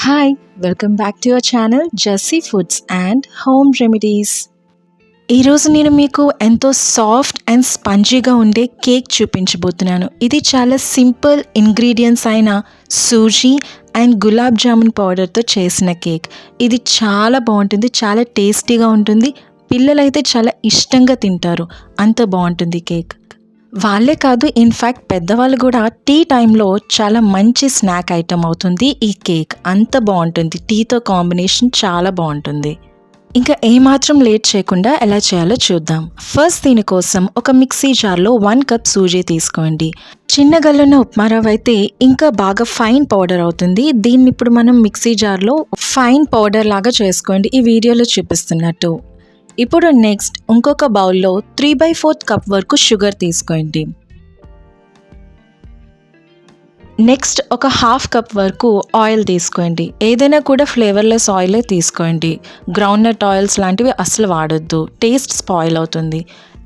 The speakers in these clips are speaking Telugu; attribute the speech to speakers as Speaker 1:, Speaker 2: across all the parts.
Speaker 1: Hi, welcome back to your channel Jessie Foods and Home Remedies. ఈరోజు నేను మీకు ఎంతో సాఫ్ట్ అండ్ స్పంజీగా ఉండే కేక్ చూపించబోతున్నాను. ఇది చాలా సింపుల్ ఇంగ్రీడియంట్స్ అయిన సూజీ అండ్ గులాబ్ జామున్ పౌడర్తో చేసిన కేక్. ఇది చాలా బాగుంటుంది, చాలా టేస్టీగా ఉంటుంది. పిల్లలైతే చాలా ఇష్టంగా తింటారు, అంత బాగుంటుంది కేక్. వాళ్ళే కాదు, ఇన్ఫ్యాక్ట్ పెద్దవాళ్ళు కూడా టీ టైంలో చాలా మంచి స్నాక్ ఐటమ్ అవుతుంది ఈ కేక్. అంత బాగుంటుంది, టీతో కాంబినేషన్ చాలా బాగుంటుంది. ఇంకా ఏమాత్రం లేట్ చేయకుండా ఎలా చేయాలో చూద్దాం. ఫస్ట్ దీనికోసం ఒక మిక్సీ జార్లో 1 కప్ సూజీ తీసుకోండి. చిన్న గల్లున్న ఉప్మా రవ్వ అయితే ఇంకా బాగా ఫైన్ పౌడర్ అవుతుంది. దీన్ని ఇప్పుడు మనం మిక్సీ జార్లో ఫైన్ పౌడర్ లాగా చేసుకోండి, ఈ వీడియోలో చూపిస్తున్నట్టు. ఇప్పుడు నెక్స్ట్ ఇంకొక బౌల్లో 3/4 కప్ వరకు షుగర్ తీసుకోండి. నెక్స్ట్ ఒక 1/2 కప్ వరకు ఆయిల్ తీసుకోండి. ఏదైనా కూడా ఫ్లేవర్లెస్ ఆయిలే తీసుకోండి. గ్రౌండ్నట్ ఆయిల్స్ లాంటివి అసలు వాడొద్దు, టేస్ట్ స్పాయిల్ అవుతుంది.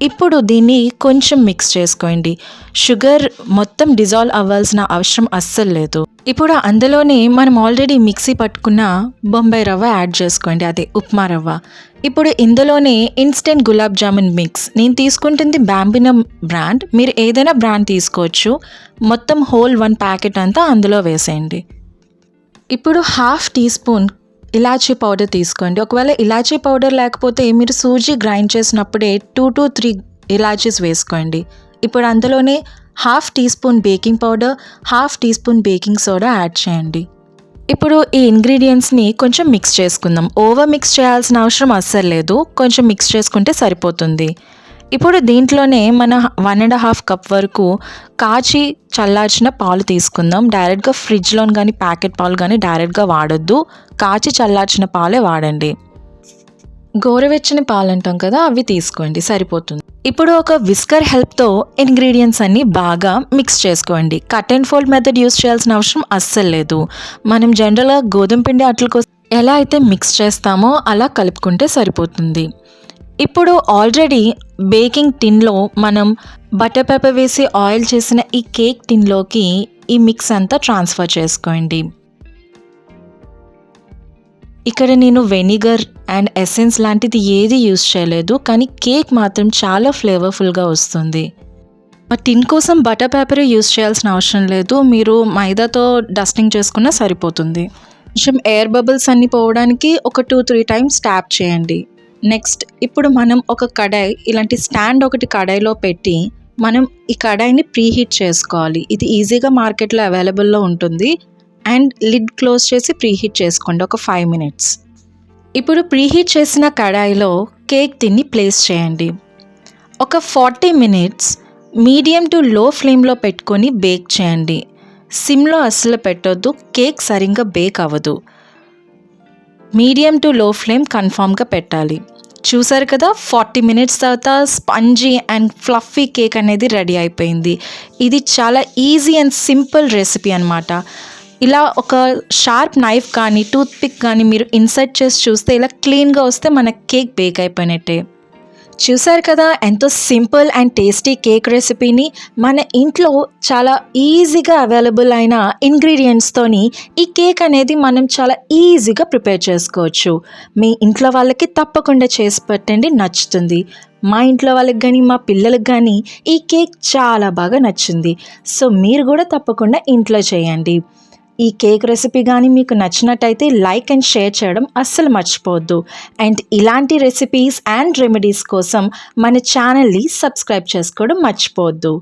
Speaker 1: ఇప్పుడు దీన్ని కొంచెం మిక్స్ చేసుకోండి. షుగర్ మొత్తం డిజాల్వ్ అవ్వాల్సిన అవసరం అస్సలు లేదు. ఇప్పుడు అందులోనే మనం ఆల్రెడీ మిక్సీ పట్టుకున్న బొంబాయి రవ్వ యాడ్ చేసుకోండి, అదే ఉప్మా రవ్వ. ఇప్పుడు ఇందులోనే ఇన్స్టెంట్ గులాబ్ జామున్ మిక్స్, నేను తీసుకుంటుంది బాంబినో బ్రాండ్, మీరు ఏదైనా బ్రాండ్ తీసుకోవచ్చు. మొత్తం హోల్ 1 ప్యాకెట్ అంతా అందులో వేసేయండి. ఇప్పుడు 1/2 టీ స్పూన్ ఇలాచీ పౌడర్ తీసుకోండి. ఒకవేళ ఇలాచీ పౌడర్ లేకపోతే మీరు సూజీ గ్రైండ్ చేసినప్పుడే 2 to 3 ఇలాచీస్ వేసుకోండి. ఇప్పుడు అందులోనే 1/2 teaspoon baking powder, 1/2 teaspoon baking soda add చేయండి. ఇప్పుడు ఈ ఇంగ్రీడియంట్స్ని కొంచెం మిక్స్ చేసుకుందాం. ఓవర్ మిక్స్ చేయాల్సిన అవసరం అస్సలు లేదు, కొంచెం మిక్స్ చేసుకుంటే సరిపోతుంది. ఇప్పుడు దీంట్లోనే మన 1.5 కప్ వరకు కాచి చల్లార్చిన పాలు తీసుకుందాం. డైరెక్ట్గా ఫ్రిడ్జ్లో కానీ ప్యాకెట్ పాలు కానీ డైరెక్ట్గా వాడొద్దు, కాచి చల్లార్చిన పాలే వాడండి. గోరువెచ్చని పాలు అంటాం కదా, అవి తీసుకోండి, సరిపోతుంది. ఇప్పుడు ఒక విస్కర్ హెల్ప్తో ఇంగ్రీడియంట్స్ అన్నీ బాగా మిక్స్ చేసుకోండి. Cut and fold method use చేయాల్సిన అవసరం అస్సలు లేదు. మనం జనరల్గా గోధుమ పిండి అట్లకు ఎలా అయితే మిక్స్ చేస్తామో అలా కలుపుకుంటే సరిపోతుంది. ఇప్పుడు ఆల్రెడీ బేకింగ్ టిన్లో మనం బటర్ పేపర్ వేసి ఆయిల్ చేసిన ఈ కేక్ టిన్లోకి ఈ మిక్స్ అంతా ట్రాన్స్ఫర్ చేసుకోండి. ఇక్కడ నేను వెనిగర్ అండ్ ఎసెన్స్ లాంటిది ఏది యూస్ చేయలేదు, కానీ కేక్ మాత్రం చాలా ఫ్లేవర్ఫుల్గా వస్తుంది. ఆ టిన్ కోసం బటర్ పేపర్ యూస్ చేయాల్సిన అవసరం లేదు, మీరు మైదాతో డస్టింగ్ చేసుకున్నా సరిపోతుంది. కొంచెం ఎయిర్ బబుల్స్ అన్నీ పోవడానికి ఒక 2-3 టైమ్స్ ట్యాప్ చేయండి. నెక్స్ట్ ఇప్పుడు మనం ఒక కడాయి, ఇలాంటి స్టాండ్ ఒకటి కడాయిలో పెట్టి మనం ఈ కడాయిని ప్రీహీట్ చేసుకోవాలి. ఇది ఈజీగా మార్కెట్లో అవైలబుల్లో ఉంటుంది. అండ్ లిడ్ క్లోజ్ చేసి ప్రీహీట్ చేసుకోండి ఒక 5 minutes. ఇప్పుడు ప్రీహీట్ చేసిన కడాయిలో కేక్ టిన్ని ప్లేస్ చేయండి. ఒక 40 minutes మీడియం టు లో ఫ్లేమ్లో పెట్టుకొని బేక్ చేయండి. సిమ్లో అస్సలు పెట్టొద్దు, కేక్ సరిగ్గా బేక్ అవ్వదు. మీడియం టు లో ఫ్లేమ్ కన్ఫామ్గా పెట్టాలి. చూసారు కదా, 40 minutes తర్వాత స్పంజీ అండ్ ఫ్లఫీ కేక్ అనేది రెడీ అయిపోయింది. ఇది చాలా ఈజీ అండ్ సింపుల్ రెసిపీ అన్నమాట. ఇలా ఒక షార్ప్ నైఫ్ కానీ టూత్ పిక్ కానీ మీరు ఇన్సర్ట్ చేసి చూస్తే ఇలా క్లీన్గా వస్తే మన కేక్ బేక్ అయిపోయినట్టే. చూసారు కదా, ఎంతో సింపుల్ అండ్ టేస్టీ కేక్ రెసిపీని మన ఇంట్లో చాలా ఈజీగా అవైలబుల్ అయిన ఇంగ్రీడియంట్స్తోని ఈ కేక్ అనేది మనం చాలా ఈజీగా ప్రిపేర్ చేసుకోవచ్చు. మీ ఇంట్లో వాళ్ళకి తప్పకుండా చేసి పెట్టండి, నచ్చుతుంది. మా ఇంట్లో వాళ్ళకి కానీ మా పిల్లలకు కానీ ఈ కేక్ చాలా బాగా నచ్చింది. సో మీరు కూడా తప్పకుండా ఇంట్లో చేయండి. ఈ కేక్ రెసిపీ కానీ మీకు నచ్చినట్టయితే లైక్ అండ్ షేర్ చేయడం అస్సలు మర్చిపోవద్దు. అండ్ ఇలాంటి రెసిపీస్ అండ్ రెమెడీస్ కోసం మన ఛానల్ని సబ్స్క్రైబ్ చేసుకోవడం మర్చిపోవద్దు.